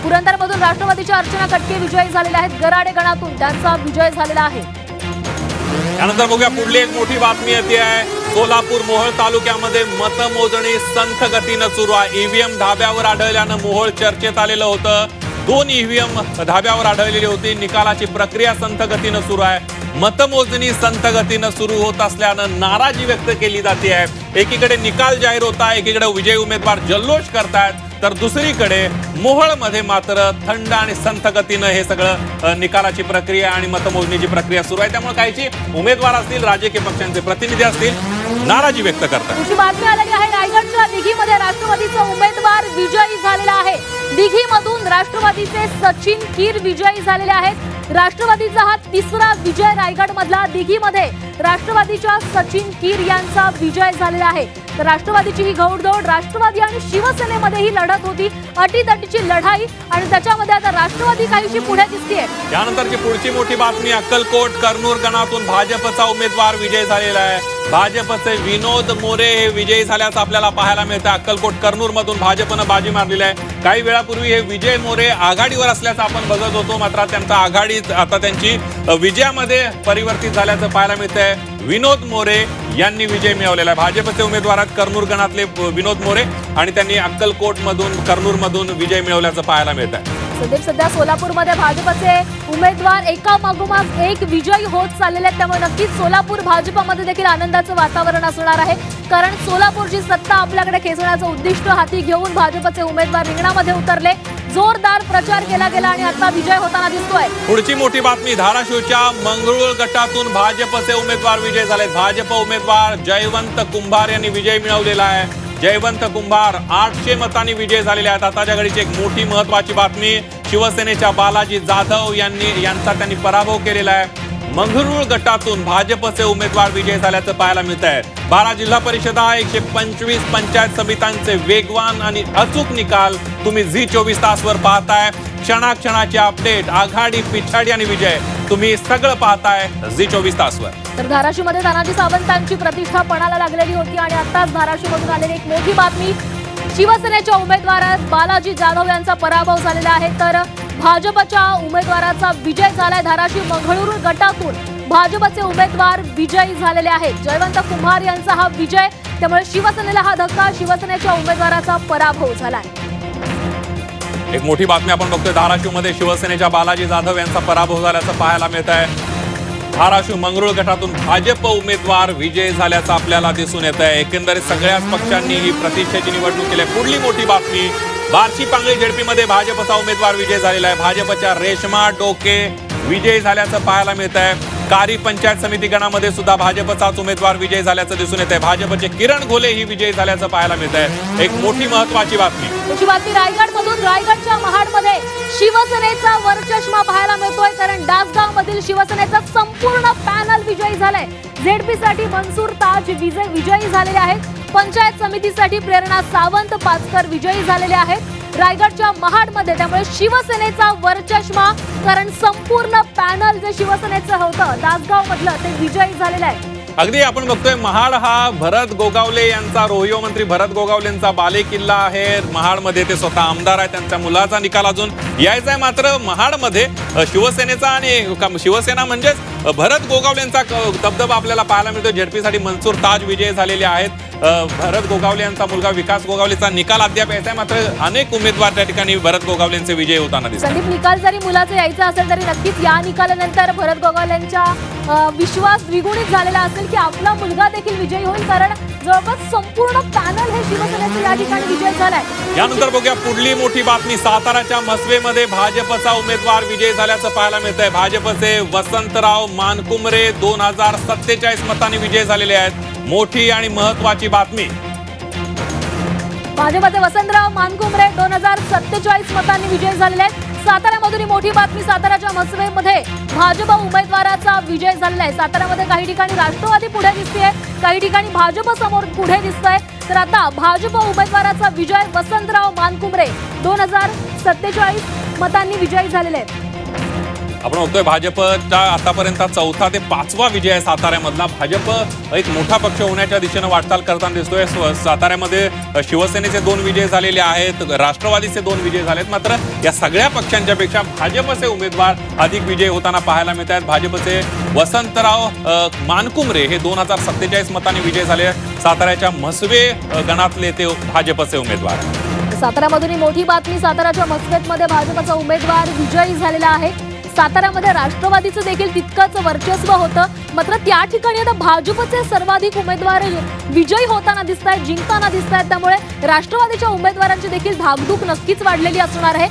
पुरंदरमधून राष्ट्रवादीच्या अर्चना कटके विजयी झालेल्या आहेत। गराडे गणातून त्यांचा विजय झालेला आहे। त्यानंतर बघूया पुढली एक मोठी बातमी येते आहे। सोलापूर मोहोळ तालुक्यामध्ये मतमोजणी संथ गतीनं सुरू आहे। ईव्हीएम धाब्यावर आढळल्यानं मोहोळ चर्चेत आलेलं होतं। 2 ईव्हीएम धाब्यावर आढळलेली होती। निकालाची प्रक्रिया संथ गतीनं सुरू आहे। मतमोजणी संथ गतीनं सुरू होत असल्यानं नाराजी व्यक्त केली जाते आहे। एकीकडे निकाल जाहीर होत आहे, एकीकडे विजयी उमेदवार जल्लोष करतायत, तर दुसरीकडे मोहोळमध्ये मात्र थंड आणि संथ गतीनं हे सगळं निकालाची प्रक्रिया आणि मतमोजणीची प्रक्रिया सुरू आहे। त्यामुळे काहीची उमेदवार असतील, राजकीय पक्षांचे प्रतिनिधी असतील, नाराजी व्यक्त करतात। दुसरी बातमी आलेली आहे। रायगडच्या दिघीमध्ये राष्ट्रवादीचा उमेदवार विजयी झालेला आहे। दिघीमधून राष्ट्रवादीचे सचिन कीर विजयी झालेले आहेत। राष्ट्रवादीचा हा तिसरा विजय रायगडमधला। दिघीमध्ये राष्ट्रवादीच्या सचिन कीर यांचा विजय झालेला आहे। तर राष्ट्रवादीची ही घौडदौड राष्ट्रवादी आणि शिवसेनेमध्ये ही लढत होती, अटीतटीची लढाई, आणि त्याच्यामध्ये आता राष्ट्रवादी काहीशी पुढे दिसतेय। त्यानंतरची पुढची मोठी बातमी, अक्कलकोट कर्नूर गणातून भाजपचा उमेदवार विजयी झालेला आहे। भाजपचे विनोद मोरे हे विजयी झाल्याचं आपल्याला पाहायला मिळतं। अक्कलकोट कर्नूर मधून भाजपनं बाजी मारलेली आहे। काही वेळापूर्वी हे विजय मोरे आघाडीवर असल्याचं आपण बघत होतो, मात्र त्यांचा आघाडीत आता त्यांची विजयामध्ये परिवर्तित झाल्याचं पाहायला मिळतंय। विनोद मोरे यांनी विजय मिळवलेला आहे। भाजपचे उमेदवार आहेत कर्नूर गणातले विनोद मोरे, आणि त्यांनी अक्कलकोट मधून कर्नूर मधून विजय मिळवल्याचं पाहायला मिळत आहे। सध्या सोलापूरमध्ये भाजपचे उमेदवार एका मागोमाग एक विजयी होत चाललेले आहेत। त्यामुळे नक्कीच सोलापूर भाजपमध्ये देखील आनंदाचं वातावरण असणार आहे, कारण सोलापूरची सत्ता आपल्याकडे खेचण्याचं उद्दिष्ट हाती घेऊन भाजपचे उमेदवार रिंगणामध्ये उतरले। जोरदार प्रचार केला गेला आणि आता विजय होताना दिसतोय। पुढची मोठी बातमी, धाराशिवच्या मंगरुळ गटातून भाजपचे उमेदवार विजय झाले। भाजप उमेदवार जयवंत कुंभार यांनी विजय मिळवलेला आहे। जयवंत कुंभार 800 मतांनी विजय झालेले आहेत। आताच्या घडीची एक मोठी महत्वाची बातमी, शिवसेनेच्या बालाजी जाधव यांचा त्यांनी पराभव केलेला आहे। मंगरुळ गटातून भाजपचे उमेदवार विजय झाल्याचं पाहायला मिळत आहे। 12 जिल्हा परिषदा, 125 पंचायत समित्यांचे वेगवान आणि अचूक निकाल तुम्ही झी24 तासवर पाहताय। क्षणाक्षणाचे अपडेट, आघाडी, पिछाडी आणि विजय तुम्ही सगळं पाहताय झी24 तासवर। तर धाराशिवमध्ये तानाजी सावंतांची प्रतिष्ठा पणाला लागलेली होती, आणि आताच धाराशिवमधून आलेली एक मोठी बातमी, शिवसेनेच्या उमेदवार बालाजी जाधव यांचा पराभव झालेला आहे। तर भाजपच्या उमेदवाराचा विजय झालाय। धाराशिव मंगरुळ गटातून भाजपचे उमेदवार विजयी झालेले आहेत। जयवंत कुंभार यांचा हा विजय, त्यामुळे शिवसेनेला हा धक्का, शिवसेनेच्या उमेदवाराचा पराभव झालाय। एक मोठी बातमी आपण बघतोय, धाराशिवमध्ये शिवसेनेच्या बालाजी जाधव यांचा पराभव झाल्याचं पाहायला मिळत आहे। धाराशिव मंगरुळ गटातून भाजप उमेदवार विजय झाल्याचं आपल्याला दिसून येत आहे। एकंदरीत सगळ्याच पक्षांनी ही प्रतिष्ठेची निवडणूक केली। पुढली मोठी बातमी, बार्शी पांगळी झेडपीमध्ये भाजपचा उमेदवार विजय झालेला आहे। भाजपच्या रेश्मा डोके विजयी झाल्याचं पाहायला मिळत आहे। कारी पंचायत समिती गणामध्ये सुद्धा भाजपचाच उमेदवार विजय झाल्याचं दिसून येत आहे। भाजपचे किरण घोले ही विजयी झाल्याचं पाहायला मिळत आहे। एक मोठी महत्वाची बातमी, रायगडमधून रायगडच्या महाडमध्ये शिवसेनेचा वरचष्मा पाहायला मिळतोय, कारण डासगावमधील शिवसेनेचा संपूर्ण पॅनल विजयी झालाय। झेडपीसाठी मनसूर ताज विजयी झालेले आहेत। पंचायत समितीसाठी प्रेरणा सावंत पाचकर विजयी झालेले आहेत रायगडच्या महाडमध्ये। त्यामुळे शिवसेनेचा वरचष्मा, कारण संपूर्ण पॅनल जे शिवसेनेचं होतं दासगाव मधलं ते विजयी झालेलं आहे। अगदी आपण बघतोय महाड हा भरत गोगावले यांचा, रोहियो मंत्री भरत गोगावलेंचा बालेकिल्ला आहे। महाडमध्ये ते स्वतः आमदार आहे, त्यांच्या मुलाचा निकाल अजून यायचा आहे। मात्र महाडमध्ये शिवसेनेचा आणि शिवसेना म्हणजेच भरत गोगावलेंचा दबदबा आपल्याला पाहायला मिळतो। झेडपीसाठी मनसूर ताज विजय झालेले आहेत। भरत गोगावले यांचा मुलगा विकास गोगावलेचा निकाल अद्याप यायचा आहे, मात्र अनेक उमेदवार त्या ठिकाणी भरत गोगावलेंचे विजय होताना दिसतात। संदीप, निकाल जरी मुलाचा यायचा असेल तरी नक्कीच या निकालानंतर भरत गोगावलेंचा विश्वास द्विगुणित झालेला असेल की आपला मुलगा देखील विजयी होईल, कारण जवळपास संपूर्ण पॅनल हे शिवसेनेचे या ठिकाणी विजय झालाय। यानंतर बघूया पुढली मोठी बातमी, साताराच्या मसवेमध्ये भाजपचा उमेदवार विजय झाल्याचं पाहायला मिळतंय। भाजपचे वसंतराव मानकुमरे 2047 मतांनी विजय झालेले आहेत। मोठी आणि महत्वाची बातमी, भाजपचे वसंतराव मानकुमरे 2047 मतांनी विजय झालेले आहेत। साताऱ्यामधून ही मोठी बातमी, साताऱ्याच्या मसवेमध्ये भाजप उमेदवाराचा विजय झालेला आहे। साताऱ्यामध्ये काही ठिकाणी राष्ट्रवादी पुढे दिसतेय, काही ठिकाणी भाजप समोर पुढे दिसतंय। तर आता भाजप उमेदवाराचा विजय, वसंतराव मानकुमरे 2047 मतांनी विजयी झालेले आहेत। आपण बघतोय भाजपचा आतापर्यंत 4था ते 5वा विजय आहे साताऱ्यामधला. भाजप एक मोठा पक्ष होण्याच्या दिशेनं वाटचाल करताना दिसतोय. साताऱ्यामध्ये शिवसेनेचे 2 विजय झालेले आहेत, राष्ट्रवादीचे 2 विजय झालेत. मात्र या सगळ्या पक्षांच्या पेक्षा भाजपचे उमेदवार अधिक विजय होताना पाहायला मिळत आहेत. भाजपचे वसंतराव मानकुमरे हे 2047 मतांनी विजय झाले. साताऱ्याच्या म्हसवे गणातले ते भाजपचे उमेदवार. साताऱ्यामधून ही मोठी बातमी. साताऱ्याच्या मस्केटमध्ये भाजपचा उमेदवार विजयी झालेला आहे. साताऱ्यामध्ये राष्ट्रवादीचं देखील तितकंच वर्चस्व होतं. मात्र त्या ठिकाणी आता भाजपचे सर्वाधिक उमेदवार विजयी होताना दिसत आहेत, जिंकताना दिसत आहेत. त्यामुळे राष्ट्रवादीच्या उमेदवारांची देखील धाकधूक नक्कीच वाढलेली असणार आहे.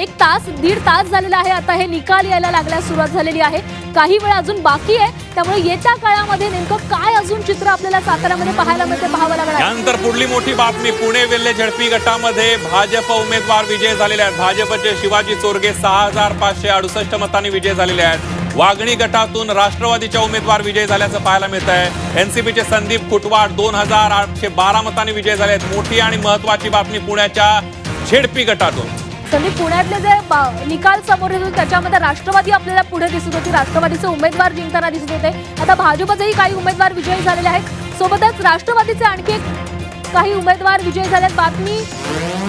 एक तास दीड तास झालेला आहे. आता हे निकाल यायला लागल्यास सुरुवात झालेली आहे. काही वेळ अजून बाकी आहे. त्यामुळे येत्या काळामध्ये नेमकं काय अजून चित्र आपल्याला साताऱ्यामध्ये पाहायला मिळते पाहावं लागणार. त्यानंतर पुढली मोठी बातमी. पुणे वेल्हे झडपी गटामध्ये भाजप उमेदवार विजय झालेले आहेत. भाजपचे शिवाजी चोरगे 6568 मतांनी विजय झालेले आहेत. वागणी गटातून राष्ट्रवादीच्या उमेदवार विजय झाल्याचं पाहायला मिळत आहे. एनसीपीचे संदीप खुटवाड 2812 मतांनी विजय झाले आहेत. मोठी आणि महत्वाची बातमी पुण्याच्या झेडपी गटातून. संदीप, पुण्यातले जे निकाल समोर येत होते त्याच्यामध्ये राष्ट्रवादी आपल्याला पुढे दिसत होती, राष्ट्रवादीचे उमेदवार जिंकताना दिसत होते. आता भाजपचेही काही उमेदवार विजयी झालेले आहेत. सोबतच राष्ट्रवादीचे आणखी काही उमेदवार विजयी झालेत. बातमी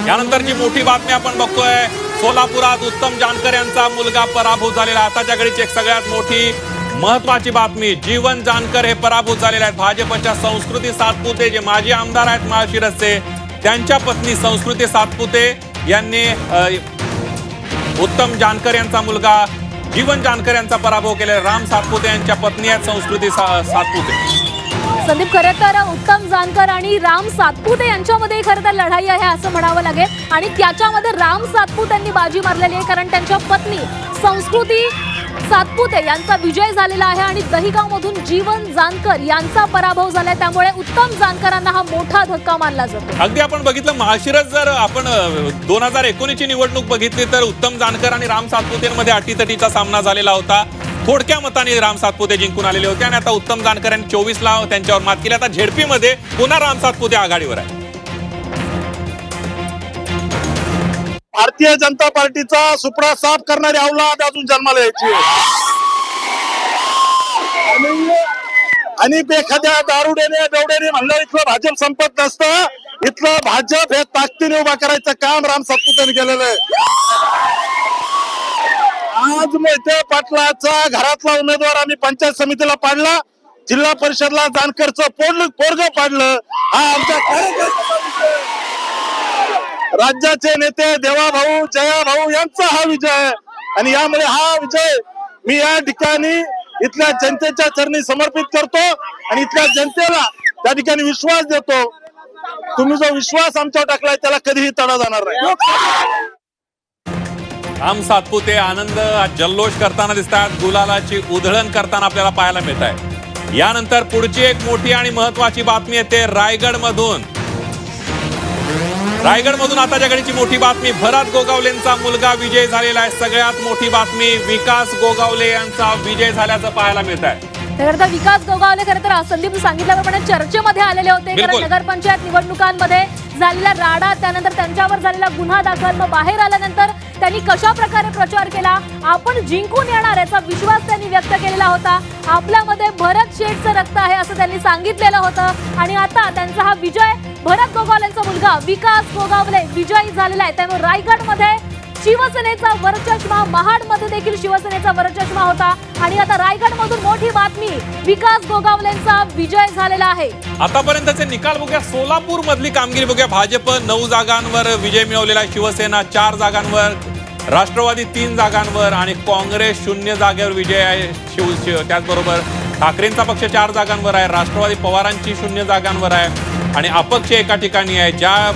यानंतरची मोठी बातमी आपण बघतोय. सोलापुरात उत्तम जानकर यांचा मुलगा पराभूत झालेला. आताच्या घडीची एक सगळ्यात मोठी महत्वाची बातमी. जीवन जानकर हे पराभूत झालेले आहेत. भाजपच्या संस्कृती सातपुते जे माजी आमदार आहेत माळशिरसचे, त्यांच्या पत्नी संस्कृती सातपुते यांनी उत्तम जानकर यांचा मुलगा जीवन जानकर यांचा पराभव केलेला. राम सातपुते यांच्या पत्नी आहेत संस्कृती सातपुते. संदीप, खरं तर उत्तम जानकर आणि राम सातपुते यांच्यामध्ये खरं तर लढाई आहे असं म्हणावं लागेल. आणि त्याच्यामध्ये राम सातपुते यांनी बाजी मारलेली आहे, कारण त्यांच्या पत्नी संस्कृती सातपुते यांचा विजय झालेला आहे आणि दहिगावमधून जीवन जानकर यांचा पराभव झालाय. त्यामुळे उत्तम जानकरांना हा मोठा धक्का मानला जातो. अगदी आपण बघितलं माळशिरस, जर आपण 2019 ची निवडणूक बघितली तर उत्तम जानकर आणि राम सातपुतेमध्ये अटीतटीचा सामना झालेला होता. थोडक्या मतांनी राम सातपुते जिंकून आलेले होते आणि आता उत्तम जानकर यांनी 24ला त्यांच्यावर मात केली. आता झेडपीमध्ये पुन्हा राम सातपुते आघाडीवर आहे. भारतीय जनता पार्टीचा सुपडा साफ करणारी औलाद अजून जन्माला यायची आणि एखाद्या दारुडेने डवडेने म्हणलं इथलं भाजप संपत नसतं. इथलं भाजप हे ताकदीने उभा करायचं काम राम सातपुतेने केलेलं आहे. आज मोहिते पाटलाचा घरातला उमेदवार आम्ही पंचायत समितीला पाडला, जिल्हा परिषदला जानकरचं पोरग पाडलं. हा आमच्या राज्याचे नेते देवाभाऊ जयाभाऊ यांचा हा विजय. आणि यामुळे हा विजय मी या ठिकाणी इथल्या जनतेच्या चरणी समर्पित करतो आणि इथल्या जनतेला त्या ठिकाणी विश्वास देतो. तुम्ही जो विश्वास आमच्यावर टाकलाय त्याला कधीही तडा जाणार नाही. राम सातपुते आनंद जल्लोष करताना दिसतात, गुलालाची उधळण करताना आपल्याला पाहायला मिळत आहे. यानंतर पुढची एक मोठी आणि महत्वाची बातमी येते रायगडमधून. आताच्या घडीची मोठी बातमी. भरत गोगावलेंचा मुलगा विजय झालेला आहे. सगळ्यात मोठी बातमी, विकास गोगावले यांचा विजय झाल्याचं पाहायला मिळत आहे. तर विकास गोगावले खरं तर संदीप सांगितल्याप्रमाणे चर्चेमध्ये आलेले होते, कारण नगरपंचायत निवडणुकांमध्ये झालेला राडा, त्यानंतर त्यांच्यावर झालेला गुन्हा दाखल, मग बाहेर आल्यानंतर त्यांनी कशा प्रकारे प्रचार केला, आपण जिंकून येणार याचा विश्वास त्यांनी व्यक्त केलेला होता. आपल्यामध्ये भरत शेठचं रक्त आहे असं त्यांनी सांगितलेलं होतं. आणि आता त्यांचा हा विजय, भरत गोगावलेंचा मुलगा विकास गोगावले विजयी झालेला आहे. त्यामुळे रायगडमध्ये शिवसेनेचा वरचष्मा, महाडमध्ये देखील शिवसेनेचा वरचष्मा होता. आणि आता रायगडमधून मोठी बातमी, विकास गोगावलेंचा विजय झालेला आहे. आतापर्यंतचे निकाल बघूया. सोलापूर मधली कामगिरी बघूया. भाजप 9 जागांवर विजय मिळवलेला आहे, शिवसेना 4 जागांवर, राष्ट्रवादी 3 जागांवर आणि काँग्रेस 0 जागेवर विजय आहे. त्याचबरोबर ठाकरेंचा पक्ष 4 जागांवर आहे, राष्ट्रवादी पवारांची 0 जागांवर आहे आणि अपक्ष एका ठिकाणी आहे. ज्या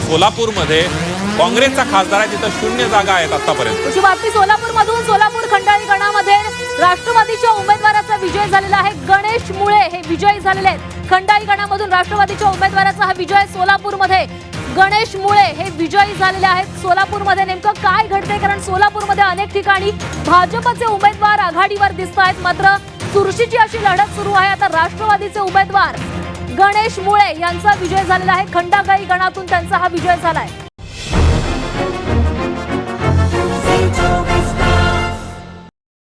सोलापूरमध्ये काँग्रेसचा खासदार आहे तिथं 0 जागा आहेत आतापर्यंत. अशी बातमी सोलापूरमधून. सोलापूर खंडाळी गणामध्ये राष्ट्रवादीच्या उमेदवाराचा विजय झालेला आहे. गणेश मुळे हे विजयी झालेले आहेत. खंडाळी गणामधून राष्ट्रवादीच्या उमेदवाराचा हा विजय. सोलापूरमध्ये गणेश मुळे हे विजयी झालेले आहेत. सोलापूरमध्ये नेमकं काय घडतंय, कारण सोलापूरमध्ये अनेक ठिकाणी भाजपचे उमेदवार आघाडीवर दिसत आहेत, मात्र चुरशीची अशी लढत सुरू आहे. आता राष्ट्रवादीचे उमेदवार गणेश मुळे यांचा विजय झालेला आहे. खंडाळी गणातून त्यांचा हा विजय झालाय.